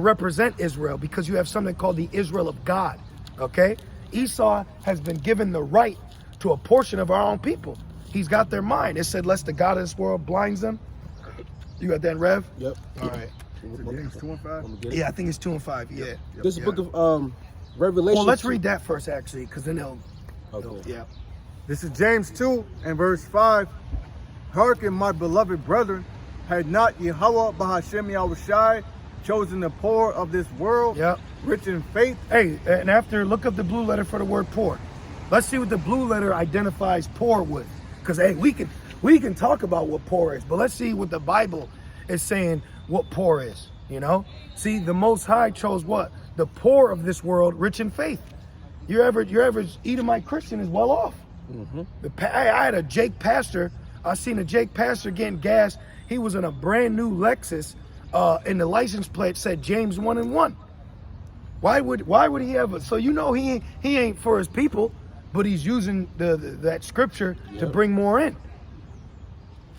represent Israel because you have something called the Israel of God, okay? Esau has been given the right to a portion of our own people. He's got their mind. It said, lest the God of this world blinds them. You got that in Rev? Yep. All right. James 2 and 5? Yeah, I think it's 2 and 5, yeah. This is book of Revelation. Well, let's read that first, actually, because then they'll, yeah. This is James 2 and verse 5. Hearken, my beloved brethren, had not Yahweh Bahashem Yahushai chosen the poor of this world, rich in faith? Hey, and after, look up the blue letter for the word poor. Let's see what the blue letter identifies poor with. Because, hey, we can talk about what poor is, but let's see what the Bible is saying what poor is, you know? See, the Most High chose what? The poor of this world, rich in faith. Your average Edomite Christian is well off. I had a Jake Pastor. I seen a Jake Pastor getting gas. He was in a brand new Lexus, and the license plate said James 1 and 1. Why would he have so you know he ain't for his people, but he's using that scripture to bring more in.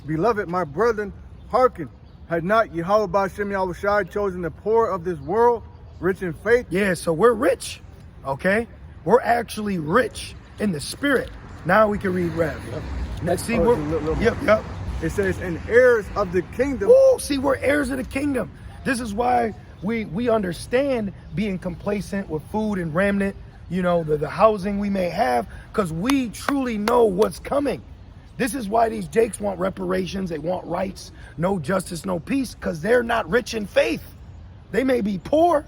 Beloved, my brethren, hearken. Had not Yahweh Bashem Yahushai chosen the poor of this world, rich in faith? Yeah, so we're rich, okay? We're actually rich in the spirit. Now we can read Rev. Let's see, yep. It says, and heirs of the kingdom. Ooh, see, we're heirs of the kingdom. This is why we understand being complacent with food and remnant, you know, the housing we may have, because we truly know what's coming. This is why these Jakes want reparations. They want rights, no justice, no peace, because they're not rich in faith. They may be poor,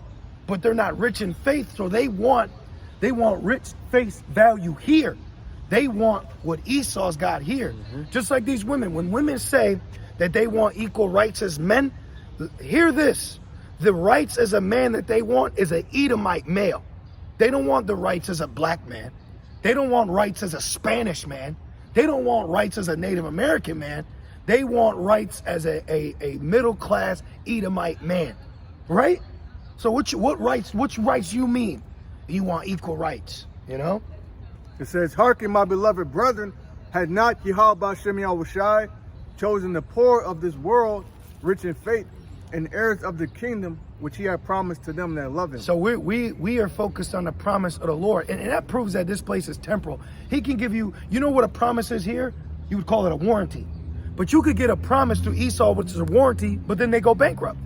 but they're not rich in faith. So they want rich face value here. They want what Esau's got here. Just like these women. When women say that they want equal rights as men, hear this. The rights as a man that they want is an Edomite male. They don't want the rights as a black man. They don't want rights as a Spanish man. They don't want rights as a Native American man. They want rights as a middle-class Edomite man, right? So which rights you mean? You want equal rights, you know? It says, hearken, my beloved brethren, had not Yahweh Bashem Yahushai chosen the poor of this world, rich in faith, and heirs of the kingdom, which he had promised to them that love him. So we are focused on the promise of the Lord. And that proves that this place is temporal. He can give you know what a promise is here? You would call it a warranty. But you could get a promise through Esau, which is a warranty, but then they go bankrupt.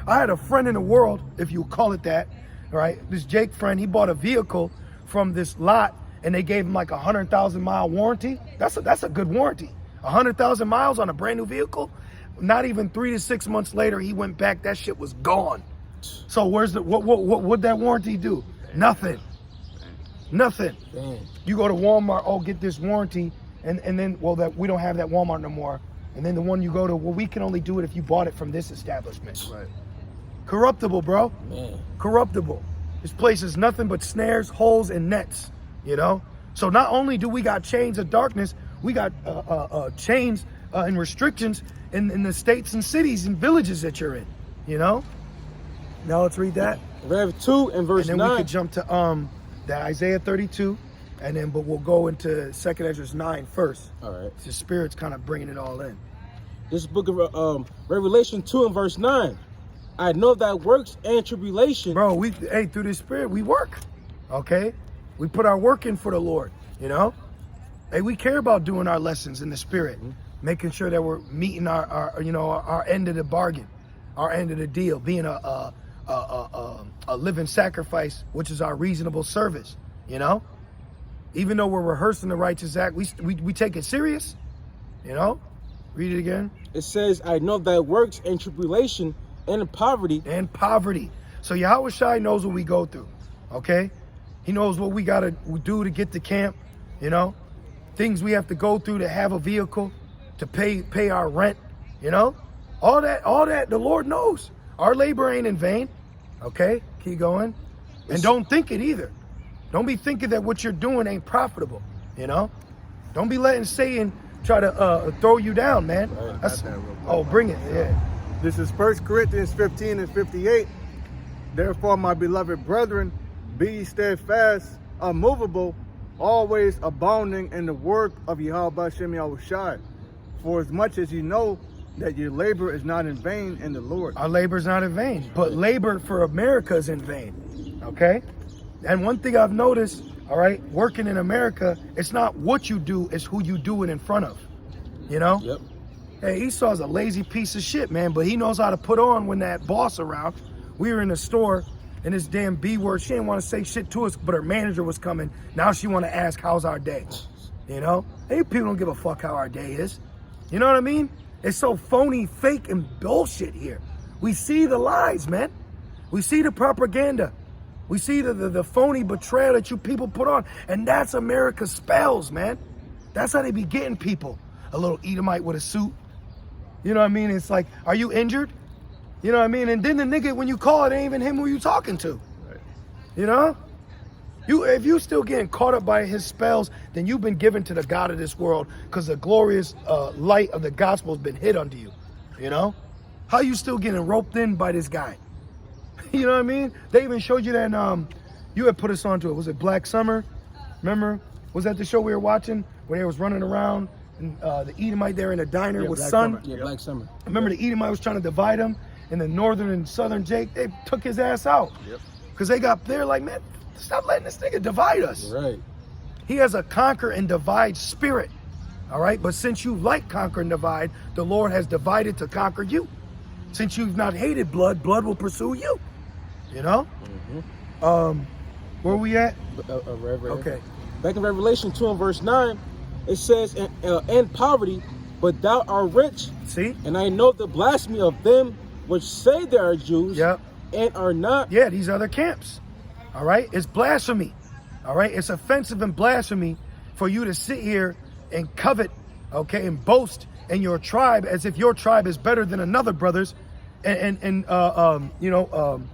I had a friend in the world, if you call it that, all right? This Jake friend, he bought a vehicle from this lot, and they gave him like 100,000 mile warranty. That's a good warranty. 100,000 miles on a brand new vehicle. Not even 3 to 6 months later, he went back. That shit was gone. So where's what'd that warranty do? Nothing. Nothing. Damn. You go to Walmart, oh, get this warranty, and then, well, that we don't have that Walmart no more. And then the one you go to, well, we can only do it if you bought it from this establishment. Right. Corruptible, bro. Man. Corruptible. This place is nothing but snares, holes, and nets, you know? So not only do we got chains of darkness, we got chains and restrictions in the states and cities and villages that you're in, you know? Now let's read that. Rev 2 and verse 9. And then we could jump to the Isaiah 32, but we'll go into 2nd Ezra 9 first. All right. The Spirit's kind of bringing it all in. This book of Revelation 2 and verse 9. I know that works and tribulation. Bro, through the Spirit, we work, okay? We put our work in for the Lord, you know? Hey, we care about doing our lessons in the Spirit, making sure that we're meeting our end of the bargain, our end of the deal, being a living sacrifice, which is our reasonable service, you know? Even though we're rehearsing the righteous act, we take it serious, you know? Read it again. It says, I know that works and tribulation and poverty. And poverty. So Yahweh Shai knows what we go through, okay? He knows what we got to do to get to camp, you know? Things we have to go through to have a vehicle, to pay our rent, you know? All that the Lord knows. Our labor ain't in vain, okay? Keep going. And don't think it either. Don't be thinking that what you're doing ain't profitable, you know? Don't be letting Satan try to throw you down, man. Bring it, yeah. This is 1 Corinthians 15 and 58. Therefore, my beloved brethren, be ye steadfast, unmovable, always abounding in the work of Yahweh Bashem Yahushai. For as much as you know that your labor is not in vain in the Lord. Our labor is not in vain, but labor for America is in vain. Okay? And one thing I've noticed, all right, working in America, it's not what you do, it's who you do it in front of. You know? Yep. Hey, Esau's a lazy piece of shit, man, but he knows how to put on when that boss around. We were in the store, and this damn B word, she didn't want to say shit to us, but her manager was coming. Now she want to ask, how's our day? You know? Hey, people don't give a fuck how our day is. You know what I mean? It's so phony, fake, and bullshit here. We see the lies, man. We see the propaganda. We see the phony betrayal that you people put on. And that's America's spells, man. That's how they be getting people. A little Edomite with a suit. You know what I mean? It's like, are you injured? You know what I mean? And then the nigga, when you call, it ain't even him who you talking to. Right. You know? If you still getting caught up by his spells, then you've been given to the God of this world because the glorious light of the gospel has been hid unto you. You know? How you still getting roped in by this guy? You know what I mean? They even showed you that, you had put us onto it. Was it Black Summer? Remember? Was that the show we were watching where they was running around and the Edomite there in a diner with Black Sun? Summer. Yeah, Black Summer. Remember the Edomite was trying to divide him, and the northern and southern Jake, they took his ass out. Yep. Because they're like, man, stop letting this nigga divide us. Right. He has a conquer and divide spirit. All right? But since you like conquer and divide, the Lord has divided to conquer you. Since you've not hated blood, blood will pursue you. You know? Mm-hmm. Where we at? Right. Okay. Back in Revelation 2 and verse 9, it says, in poverty, but thou art rich. See? And I know the blasphemy of them which say they are Jews Yep. and are not. Yeah, these other camps. All right? It's blasphemy. All right? It's offensive and blasphemy for you to sit here and covet, okay, and boast in your tribe as if your tribe is better than another brother's and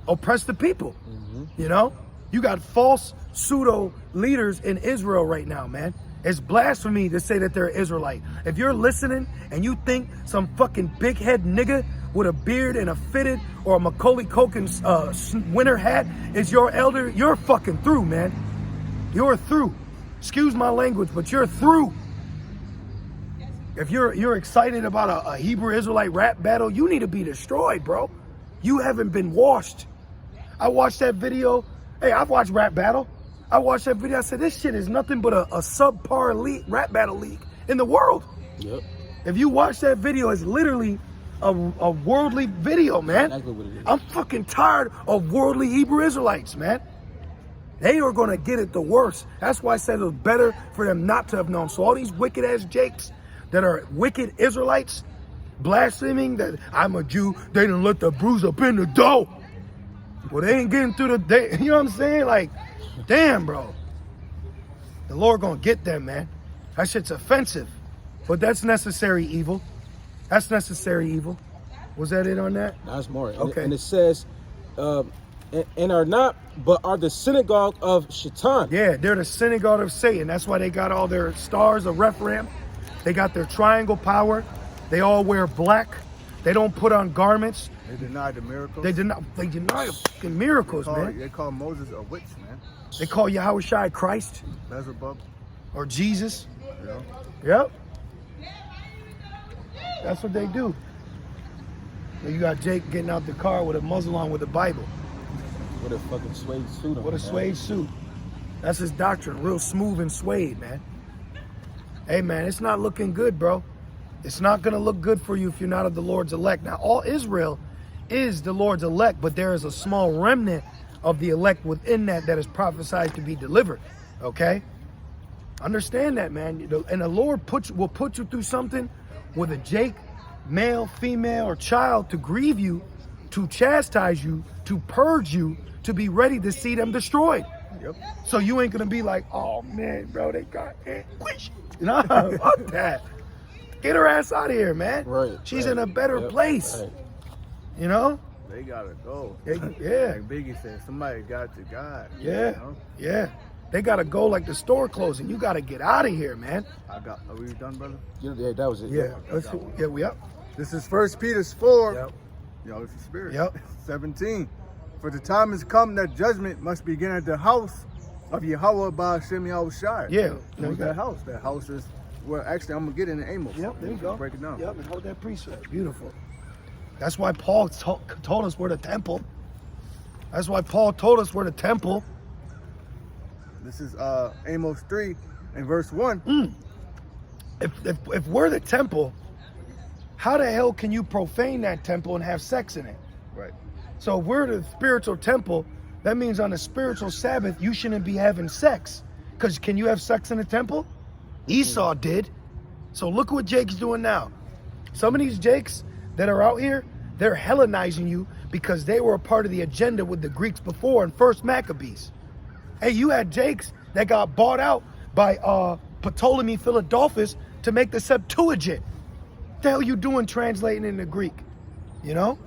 oppress the people. Mm-hmm. You know? You got false pseudo leaders in Israel right now, man. It's blasphemy to say that they're Israelite. If you're listening and you think some fucking big head nigga with a beard and a fitted or a Macaulay Culkin winter hat is your elder, you're fucking through, man. You're through. Excuse my language, but you're through. If you're excited about a Hebrew Israelite rap battle, you need to be destroyed, bro. You haven't been washed. I watched that video. Hey, I've watched rap battle. I watched that video. I said, this shit is nothing but a subpar league, rap battle league in the world. Yep. If you watch that video, it's literally a worldly video, man. Exactly what it is. I'm fucking tired of worldly Hebrew Israelites, man. They are going to get it the worst. That's why I said it was better for them not to have known. So all these wicked ass Jakes that are wicked Israelites blaspheming that I'm a Jew, they didn't let the bruise up in the dough. Well, they ain't getting through the day. You know what I'm saying? Like, damn, bro. The Lord gonna get them, man. That shit's offensive. But that's necessary evil. That's necessary evil. Was that it on that? That's more. Okay. And it says, and are not, but are the synagogue of Shaitan. Yeah, they're the synagogue of Satan. That's why they got all their stars of Rephaim. They got their triangle power. They all wear black. They don't put on garments. They deny the miracles. They deny the fucking miracles, man. They call Moses a witch, man. They call Yahushua Christ Beelzebub. or Jesus. You know? Yep. That's what they do. So you got Jake getting out the car with a muzzle on with a Bible. With a fucking suede suit on. With a suede suit. That's his doctrine. Real smooth and suede, man. Hey, man, it's not looking good, bro. It's not going to look good for you if you're not of the Lord's elect. Now, all Israel is the Lord's elect, but there is a small remnant of the elect within that is prophesied to be delivered, okay? Understand that, man. And the Lord will put you through something with a Jake, male, female, or child to grieve you, to chastise you, to purge you, to be ready to see them destroyed. Yep. So you ain't going to be like, oh, man, bro, they got it. No, fuck that. Get her ass out of here, man. Right. She's right. in a better Yep, place. right. You know? They gotta go. Yeah. Like Biggie said, somebody got to God. Yeah. You know? Yeah. They gotta go like the store closing. You gotta get out of here, man. Are we done, brother? Yeah, that was it. Yeah. We up. This is 1 Peter 4. Yep. Yo, it's the spirit. Yep. 17. For the time has come that judgment must begin at the house of Yahweh by Hashem Yahushai. Yeah. Who's that house? That house is Well, actually, I'm gonna get it in Amos. Yep, there you go. Break it down. Yep, and hold that precept. Beautiful. That's why Paul told us we're the temple. That's why Paul told us we're the temple. This is Amos 3 and verse 1. If we're the temple, how the hell can you profane that temple and have sex in it? Right. So if we're the spiritual temple, that means on the spiritual Sabbath, you shouldn't be having sex. Because can you have sex in the temple? Esau did. So look what Jake's doing now. Some of these Jakes that are out here, they're Hellenizing you because they were a part of the agenda with the Greeks before in First Maccabees. Hey, you had Jakes that got bought out by Ptolemy Philadelphus to make the Septuagint. What the hell you doing translating into Greek? You know?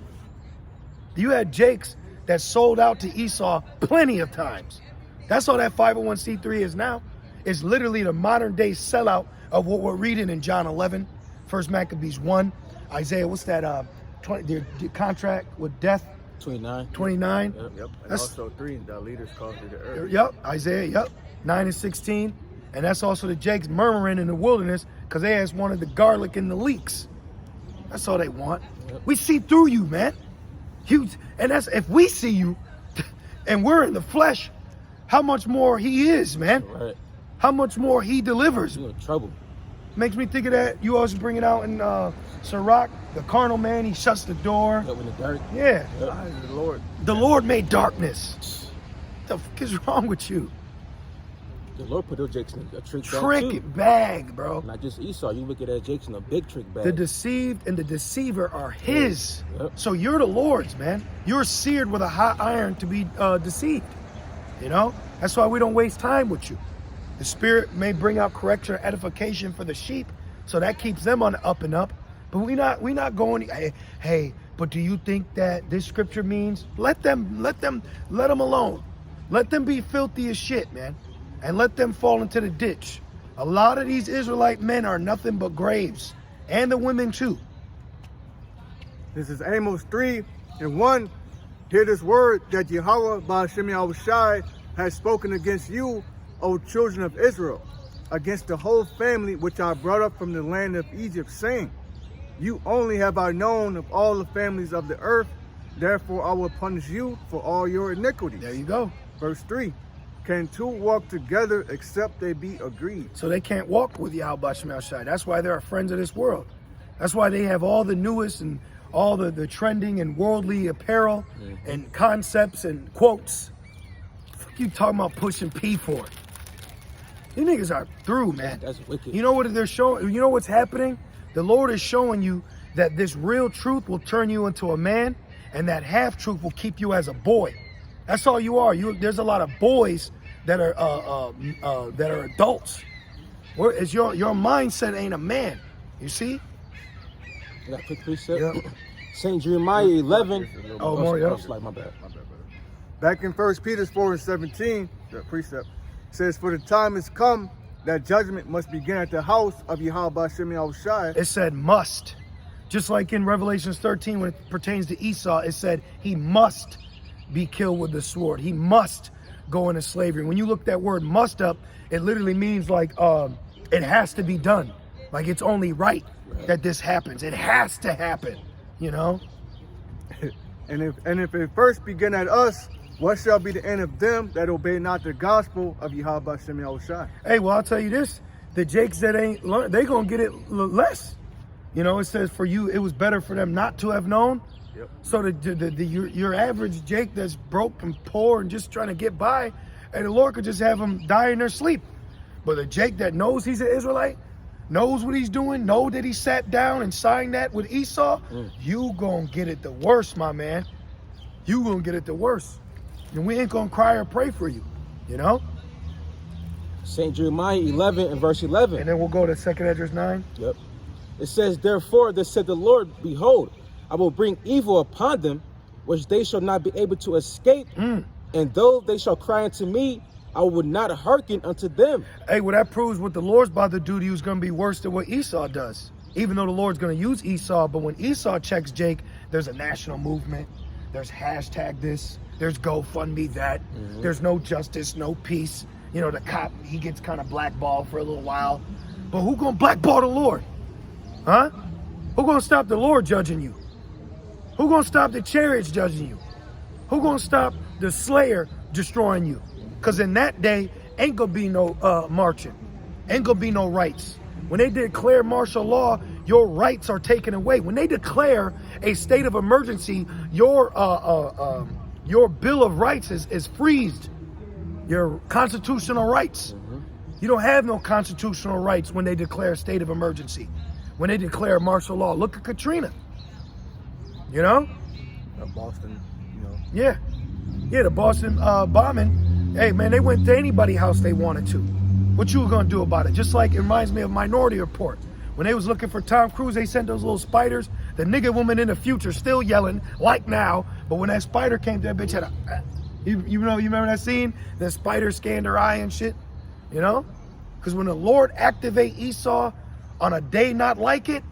You had Jakes that sold out to Esau plenty of times. That's all that 501c3 is now. It's literally the modern day sellout of what we're reading in John 11, 1 Maccabees 1, Isaiah, what's that, 20, the contract with death? 29. 29. Yep. And That's- also 3, the leaders caused it to earth. Yep, Isaiah, yep, 9 and 16. And that's also the Jakes murmuring in the wilderness because they just wanted the garlic and the leeks. That's all they want. Yep. We see through you, man. And that's if we see you and we're in the flesh, how much more he is, man. Right. How much more he delivers. You're in trouble. Makes me think of that. You always bring it out in Sirach, the carnal man, he shuts the door. Up in the dirt. Yeah. Yep. I, the Lord. The Lord made darkness. What the fuck is wrong with you? The Lord put those Jakes in a trick bag Trick too. bag, bro. Not just Esau. You look at that Jakes in a big trick bag. The deceived and the deceiver are his. Yep. So you're the Lord's, man. You're seared with a hot iron to be deceived. You know? That's why we don't waste time with you. The Spirit may bring out correction or edification for the sheep, so that keeps them on the up and up. But we not going, hey, but do you think that this scripture means? Let them alone. Let them be filthy as shit, man. And let them fall into the ditch. A lot of these Israelite men are nothing but graves. And the women too. This is Amos 3 and 1. Hear this word that Yahweh Ba'ashem Yahushai has spoken against you, O children of Israel, against the whole family which I brought up from the land of Egypt, saying, you only have I known of all the families of the earth, therefore I will punish you for all your iniquities. There you go. Verse 3. Can two walk together except they be agreed? So they can't walk with Yahweh Shemel Shai. That's why they're friends of this world. That's why they have all the newest and all the trending and worldly apparel and concepts and quotes. Fuck you talking about pushing P for it. These niggas are through, man. That's wicked. You know what they're showing? You know what's happening? The Lord is showing you that this real truth will turn you into a man, and that half truth will keep you as a boy. That's all you are. There's a lot of boys that are adults. It's your mindset ain't a man. You see? I got a quick precept. Yep. St. Jeremiah 11. Oh, more, yeah. Like my bad. Back in 1 Peter 4 and 17, the precept says, for the time is come that judgment must begin at the house of Yahweh Ba'ashem Yahushai. It said must. Just like in Revelations 13 when it pertains to Esau, it said he must be killed with the sword. He must go into slavery. When you look that word must up, it literally means like it has to be done. Like it's only right that this happens. It has to happen, you know? And if it first begin at us, what shall be the end of them that obey not the gospel of Yahweh Ba'ashem Yahushai? Hey, well, I'll tell you this. The Jakes that ain't learned, they gonna get it less. You know, it says for you, it was better for them not to have known. Yep. So your average Jake that's broke and poor and just trying to get by, and the Lord could just have them die in their sleep. But the Jake that knows he's an Israelite, knows what he's doing, know that he sat down and signed that with Esau, you gonna get it the worst, my man. You gonna get it the worst. And we ain't gonna cry or pray for you, you know? St. Jeremiah 11 and verse 11. And then we'll go to 2 Esdras 9. Yep. It says, therefore, thus said the Lord, behold, I will bring evil upon them, which they shall not be able to escape. And though they shall cry unto me, I will not hearken unto them. Hey, well, that proves what the Lord's about to do to you is going to be worse than what Esau does. Even though the Lord's going to use Esau, but when Esau checks Jake, there's a national movement. There's hashtag this. There's GoFundMe that. There's no justice, no peace. You know, the cop, he gets kind of blackballed for a little while. But who gonna blackball the Lord? Huh? Who gonna stop the Lord judging you? Who gonna stop the chariots judging you? Who gonna stop the slayer destroying you? Because in that day, ain't gonna be no marching. Ain't gonna be no rights. When they declare martial law, your rights are taken away. When they declare a state of emergency, your Bill of Rights is freezed. Your constitutional rights. You don't have no constitutional rights when they declare a state of emergency. When they declare martial law. Look at Katrina. You know? Boston, you know. Yeah. Yeah, the Boston bombing. Hey, man, they went to anybody's house they wanted to. What you were going to do about it? Just like it reminds me of Minority Report. When they was looking for Tom Cruise, they sent those little spiders. The nigga woman in the future still yelling, like now. But when that spider came, that bitch had a... You remember that scene? The spider scanned her eye and shit. You know? Because when the Lord activate Esau on a day not like it,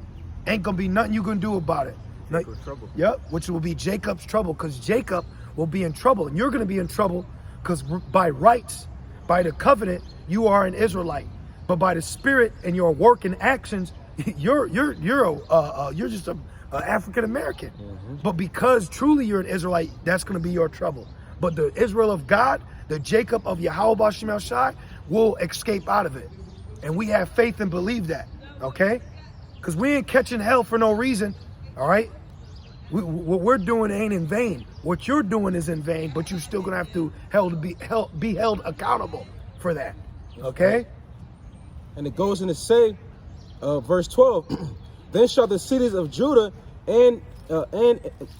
ain't going to be nothing you can do about it. Jacob's trouble. Yep, which will be Jacob's trouble, because Jacob will be in trouble. And you're going to be in trouble because by rights, by the covenant, you are an Israelite. But by the spirit and your work and actions, you're just a African American. But because truly you're an Israelite, that's going to be your trouble. But the Israel of God, the Jacob of Yahweh B'Shem Shai, will escape out of it. And we have faith and believe that, okay? Because we ain't catching hell for no reason, all right? What we're doing ain't in vain. What you're doing is in vain, but you're still gonna have to be held accountable for that, okay? And it goes in to say, verse 12, then shall the cities of Judah and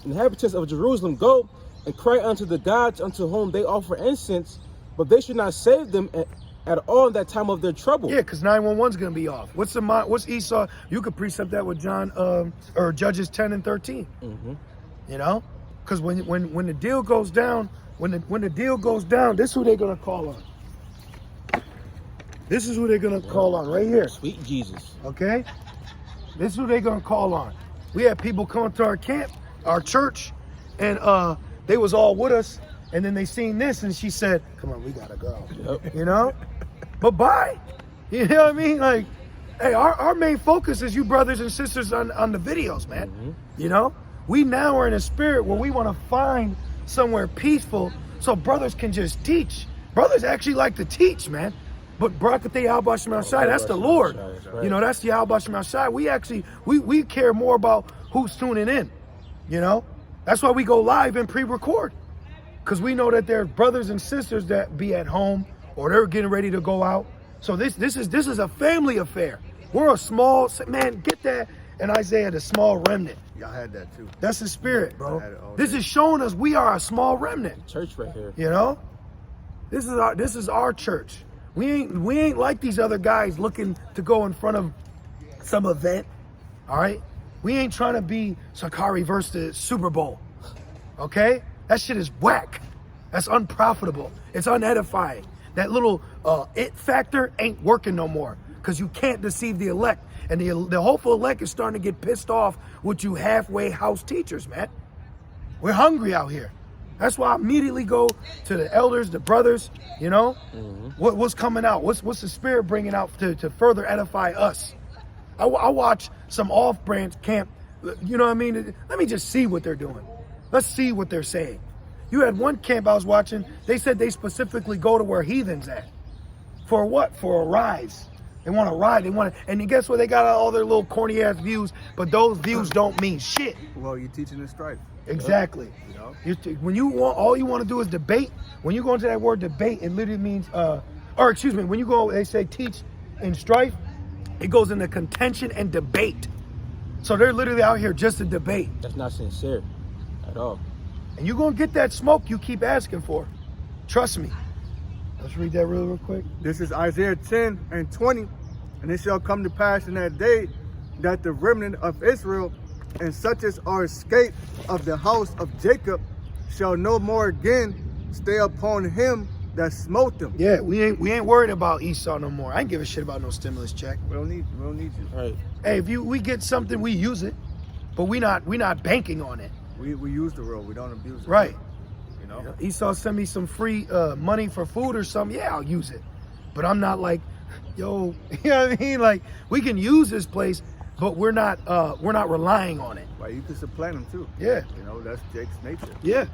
inhabitants of Jerusalem go and cry unto the gods unto whom they offer incense, but they should not save them at all in that time of their trouble. Yeah, because 911's gonna be off. What's Esau? You could precept that with John or Judges 10 and 13. You know, because when the deal goes down, when the deal goes down, this is who they're gonna call on. This is who they're gonna call on right here. Sweet Jesus. Okay, this is who they're gonna call on. We had people coming to our camp, our church, and they was all with us. And then they seen this, and she said, "Come on, we gotta go." Yep. You know, but bye. You know what I mean? Like, hey, our main focus is you brothers and sisters on the videos, man. You know, we now are in a spirit where we want to find somewhere peaceful so brothers can just teach. Brothers actually like to teach, man. But Barakatei Yahweh Shem Shai, that's the Lord. Right. You know, that's the Yahweh Shem Shai. We actually we care more about who's tuning in. You know, that's why we go live and pre-record. Because we know that there are brothers and sisters that be at home or they're getting ready to go out. So this is a family affair. We're a small, man, get that in Isaiah, the small remnant. Y'all had that too. That's the spirit, bro. I had it all This day. is showing us we are a small remnant. Church right here. You know? This is our church. We ain't like these other guys looking to go in front of some event. All right? We ain't trying to be Sakari versus the Super Bowl. Okay? That shit is whack. That's unprofitable. It's unedifying. That little it factor ain't working no more because you can't deceive the elect. And the hopeful elect is starting to get pissed off with you halfway house teachers, man. We're hungry out here. That's why I immediately go to the elders, the brothers, you know? What's coming out? What's the spirit bringing out to further edify us? I watch some off-branch camp, you know what I mean? Let me just see what they're doing. Let's see what they're saying. You had one camp I was watching, they said they specifically go to where heathens at. For what? For a rise. They want to ride. And then guess what? They got all their little corny ass views, but those views don't mean shit. Well, you're teaching the strife. Exactly. You know? When you want, all you want to do is debate. When you go into that word debate, it literally means, when you go, they say teach in strife, it goes into contention and debate. So they're literally out here just to debate. That's not sincere at all. And you're going to get that smoke you keep asking for. Trust me. Let's read that real quick. This is Isaiah 10 and 20. And it shall come to pass in that day that the remnant of Israel and such as are escaped of the house of Jacob shall no more again stay upon him that smote them. Yeah, we ain't worried about Esau no more. I ain't give a shit about no stimulus check. We don't need you. Right. Hey, if we get something, we use it, but we not banking on it. We use the road. We don't abuse it. Right. You know? Esau send me some free money for food or something. Yeah, I'll use it. But I'm not like, yo, you know what I mean? Like, we can use this place, but we're not relying on it. Right, you can supplant them too. Yeah. You know, that's Jake's nature. Yeah.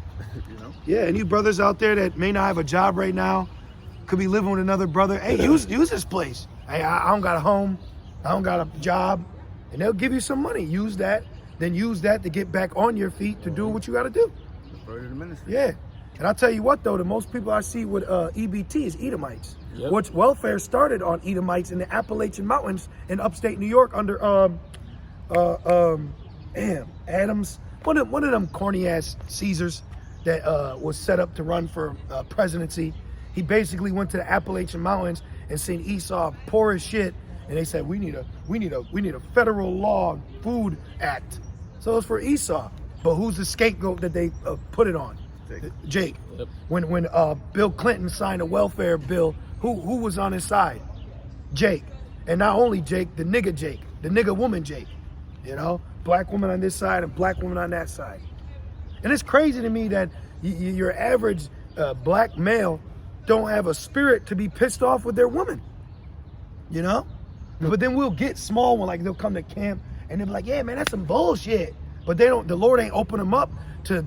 You know? Yeah, and you brothers out there that may not have a job right now, could be living with another brother. Hey, use this place. Hey, I don't got a home. I don't got a job. And they'll give you some money. Use that. Then use that to get back on your feet to do what you got to do. Further the ministry. Yeah. And I'll tell you what, though, the most people I see with EBT is Edomites. Yep. Which welfare started on Edomites in the Appalachian Mountains in upstate New York under Adams, one of them corny ass Caesars that was set up to run for presidency. He basically went to the Appalachian Mountains and seen Esau poor as shit, and they said we need a federal law food act. So it's for Esau. But who's the scapegoat that they put it on? Jake. Yep. When Bill Clinton signed a welfare bill, who was on his side? Jake. And not only Jake, the nigga Jake, the nigga woman Jake. You know, black woman on this side and black woman on that side. And it's crazy to me that your average black male don't have a spirit to be pissed off with their woman. You know? But then we'll get small one, like they'll come to camp and they'll be like, yeah, man, that's some bullshit. But they don't, the Lord ain't open them up to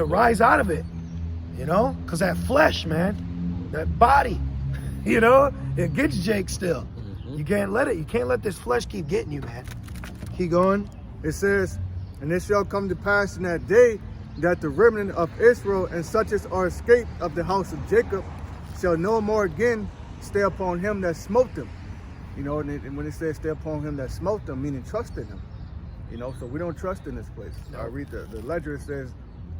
rise out of it. You know? Because that flesh, man, that body, you know, it gets Jake still. You can't let it. You can't let this flesh keep getting you, man. Keep going. It says, and it shall come to pass in that day that the remnant of Israel and such as are escaped of the house of Jacob shall no more again stay upon him that smote them. You know, and when it says stay upon him that smote them, meaning trust in him. You know, so we don't trust in this place. No. I read the ledger, it says,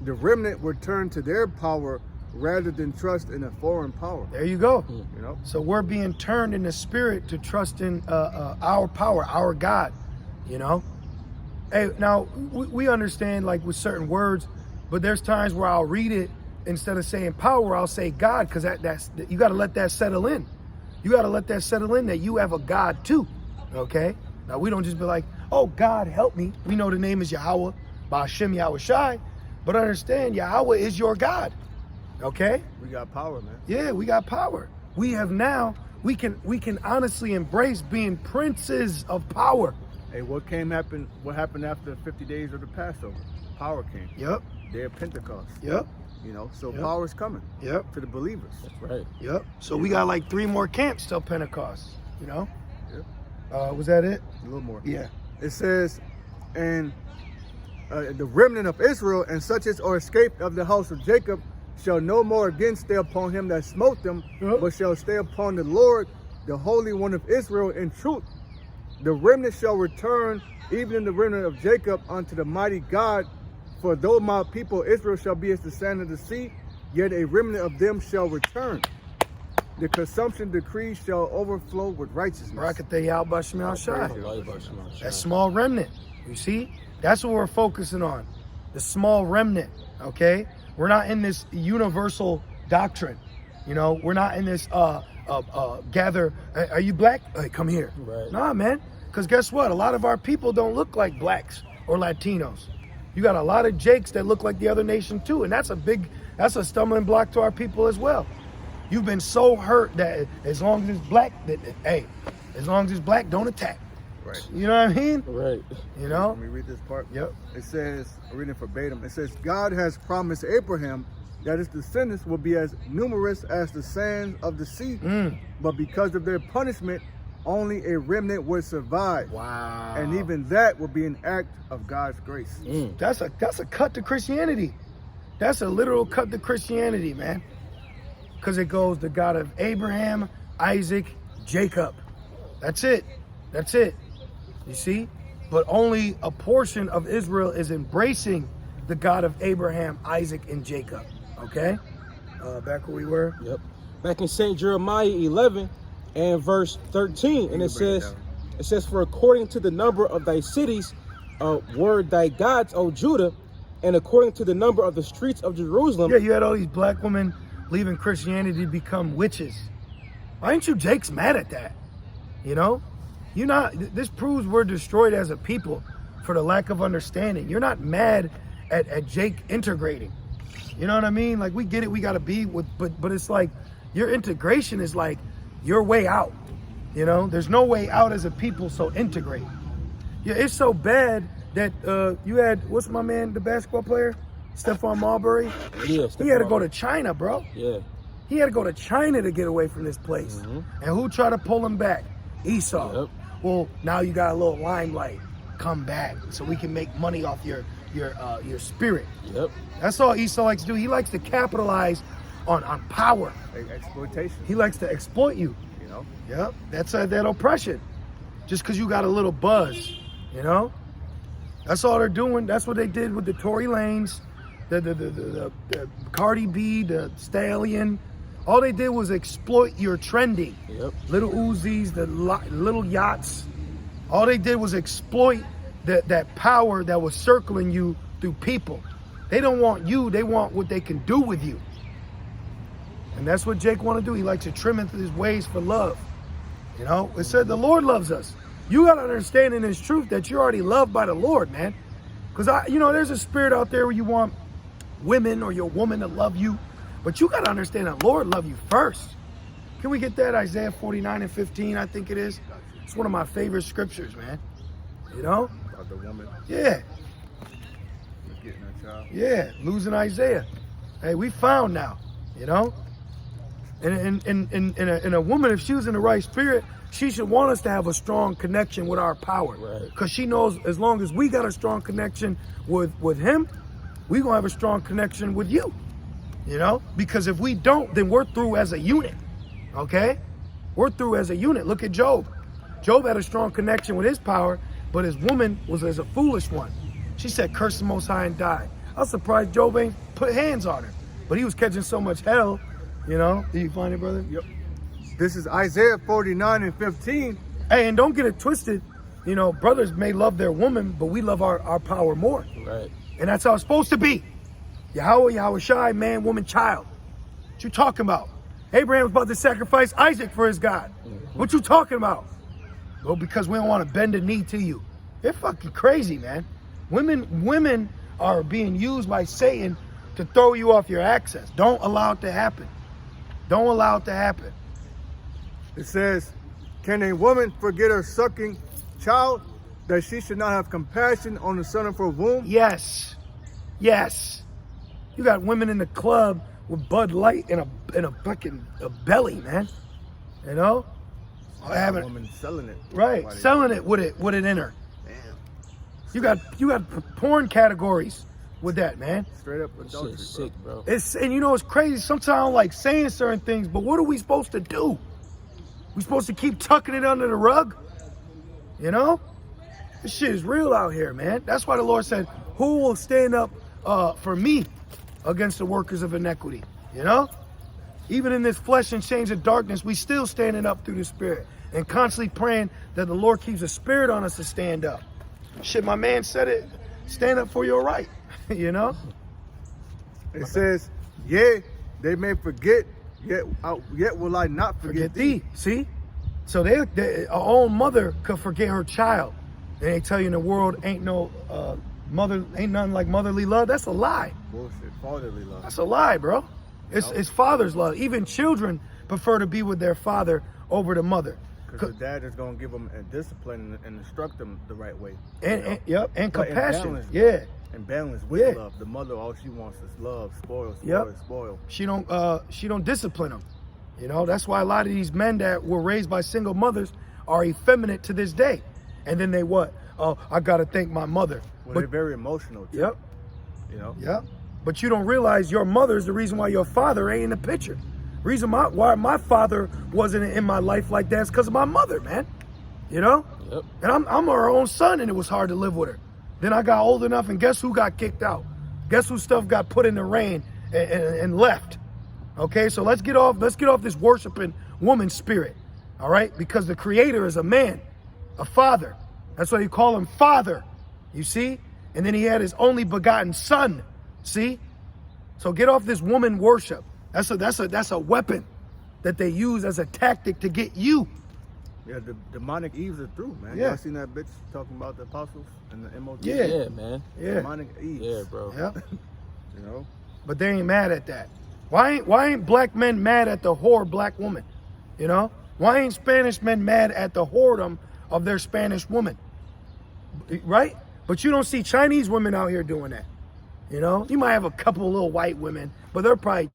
the remnant would turn to their power rather than trust in a foreign power. There you go. You know? So we're being turned in the spirit to trust in our power, our God, you know? Hey, now, we understand, like, with certain words, but there's times where I'll read it, instead of saying power, I'll say God, because that's you got to let that settle in. You got to let that settle in that you have a God, too, okay? Now, we don't just be like, oh, God, help me. We know the name is Yahweh, Ba'ashem Yahweh Shai, but understand, Yahweh is your God. Okay? We got power, man. Yeah, we got power. We have now, we can honestly embrace being princes of power. Hey, what happened after 50 days of the Passover? Power came. Yep. Day of Pentecost. Yep. You know, so Yep. power's coming. Yep. To the believers. That's right. Yep. So we got like 3 more camps till Pentecost, you know? Yep. Was that it? A little more. Yeah. It says, and the remnant of Israel and such as are escaped of the house of Jacob shall no more again stay upon him that smote them, Yep. but shall stay upon the Lord, the Holy One of Israel, in truth. The remnant shall return, even in the remnant of Jacob, unto the mighty God. For though my people Israel shall be as the sand of the sea, yet a remnant of them shall return. The consumption decree shall overflow with righteousness. Barakateh Yahweh Shai. That That small remnant. You see? That's what we're focusing on. The small remnant, okay? We're not in this universal doctrine. You know, we're not in this gather. Are you black? Hey, come here. Right. Nah, man. Because guess what? A lot of our people don't look like blacks or Latinos. You got a lot of Jakes that look like the other nation too. And that's a stumbling block to our people as well. You've been so hurt that as long as it's black, as long as it's black, don't attack. Right. You know what I mean? Right. You know? Let me read this part. Yep. It says, I'm reading verbatim, it says, God has promised Abraham that his descendants will be as numerous as the sands of the sea. But because of their punishment, only a remnant would survive. Wow. And even that will be an act of God's grace. That's a cut to Christianity. That's a literal cut to Christianity, man. Because it goes the God of Abraham, Isaac, Jacob. That's it. That's it. You see? But only a portion of Israel is embracing the God of Abraham, Isaac, and Jacob. Okay? Back where we were. Yep. Back in St. Jeremiah 11 and verse 13, and it says, for according to the number of thy cities were thy gods, O Judah, and according to the number of the streets of Jerusalem. Yeah, you had all these black women leaving Christianity to become witches. Why ain't you Jake's mad at that? You know? You're not, this proves we're destroyed as a people for the lack of understanding. You're not mad at Jake integrating. You know what I mean? Like, we get it, we gotta be with, but it's like, your integration is like your way out. You know, there's no way out as a people, so integrate. Yeah, it's so bad that you had, what's my man, the basketball player? Stephon Marbury? Yeah, He had to go to China, bro. Yeah. He had to go to China to get away from this place. And who tried to pull him back? Esau. Yep. Well, now you got a little limelight. Come back so we can make money off your spirit. Yep. That's all Esau likes to do. He likes to capitalize on power. Exploitation. He likes to exploit you. You know. Yep. That's that oppression. Just because you got a little buzz, you know. That's all they're doing. That's what they did with the Tory Lanez, the Cardi B, the Stallion. All they did was exploit your trending. Yep. Little Uzis, the little yachts. All they did was exploit that power that was circling you through people. They don't want you. They want what they can do with you. And that's what Jake want to do. He likes to trim into his ways for love. You know, it said the Lord loves us. You got to understand in this truth that you're already loved by the Lord, man. Because, there's a spirit out there where you want women or your woman to love you. But you got to understand that Lord love you first. Can we get that? Isaiah 49:15, I think it is. It's one of my favorite scriptures, man. You know? About the woman Yeah. getting a child. Yeah, losing Isaiah. Hey, we found now, you know? And a woman, if she was in the right spirit, she should want us to have a strong connection with our power. Right. Because she knows as long as we got a strong connection with him, we're going to have a strong connection with you. You know? Because if we don't, then we're through as a unit. Okay? We're through as a unit. Look at Job. Job had a strong connection with his power, but his woman was as a foolish one. She said, curse the Most High and die. I was surprised Job ain't put hands on her. But he was catching so much hell, you know? Did you find it, brother? Yep. This is Isaiah 49:15. Hey, and don't get it twisted. You know, brothers may love their woman, but we love our power more. Right. And that's how it's supposed to be. Yahweh Shai, man, woman, child. What you talking about? Abraham was about to sacrifice Isaac for his God. What you talking about? Well, because we don't want to bend a knee to you. They're fucking crazy, man. Women are being used by Satan to throw you off your access. Don't allow it to happen. Don't allow it to happen. It says, can a woman forget her sucking child, that she should not have compassion on the son of her womb? Yes. Yes. You got women in the club with Bud Light in a fucking belly, man. You know? A woman selling it. Right, selling it with it in her. Damn. You got porn categories with that, man. Straight up That adultery, shit's sick, bro. And you know it's crazy. Sometimes I don't like saying certain things, but what are we supposed to do? We supposed to keep tucking it under the rug? You know? This shit is real out here, man. That's why the Lord said, who will stand up for me against the workers of iniquity? You know? Even in this flesh and chains of darkness, we still standing up through the spirit and constantly praying that the Lord keeps a spirit on us to stand up. Shit, my man said it. Stand up for your right. You know? It says, yea, they may forget, yet will I not forget thee. See? So our own mother could forget her child. They tell you in the world ain't no mother, ain't nothing like motherly love. That's a lie. Bullshit. Fatherly love. That's a lie, bro. It's father's love. Even children prefer to be with their father over the mother. Because the dad is going to give them a discipline and instruct them the right way. And But compassion. balance, Yeah. And balance with Yeah. love. The mother, all she wants is love. Spoil. She don't discipline them. You know, that's why a lot of these men that were raised by single mothers are effeminate to this day. And then they what? Oh, I gotta thank my mother. Well, But they're very emotional too. Yep. You know? Yep. But you don't realize your mother's the reason why your father ain't in the picture. Reason why my father wasn't in my life like that is because of my mother, man. You know? Yep. And I'm her own son, and it was hard to live with her. Then I got old enough, and guess who got kicked out? Guess whose stuff got put in the rain and left? Okay, so let's get off this worshiping woman spirit. All right? Because the creator is a man, a father. That's why you call him father. You see? And then he had his only begotten son. See? So get off this woman worship. That's a weapon that they use as a tactic to get you. Yeah, the demonic Eves are through, man. Yeah. Y'all seen that bitch talking about the apostles and the MOT? Yeah. Yeah, man. Yeah. Demonic Eves. Yeah, bro. Yeah. You know? But they ain't mad at that. Why ain't black men mad at the whore black woman? You know? Why ain't Spanish men mad at the whoredom of their Spanish woman? Right? But you don't see Chinese women out here doing that. You know, you might have a couple little white women, but they're probably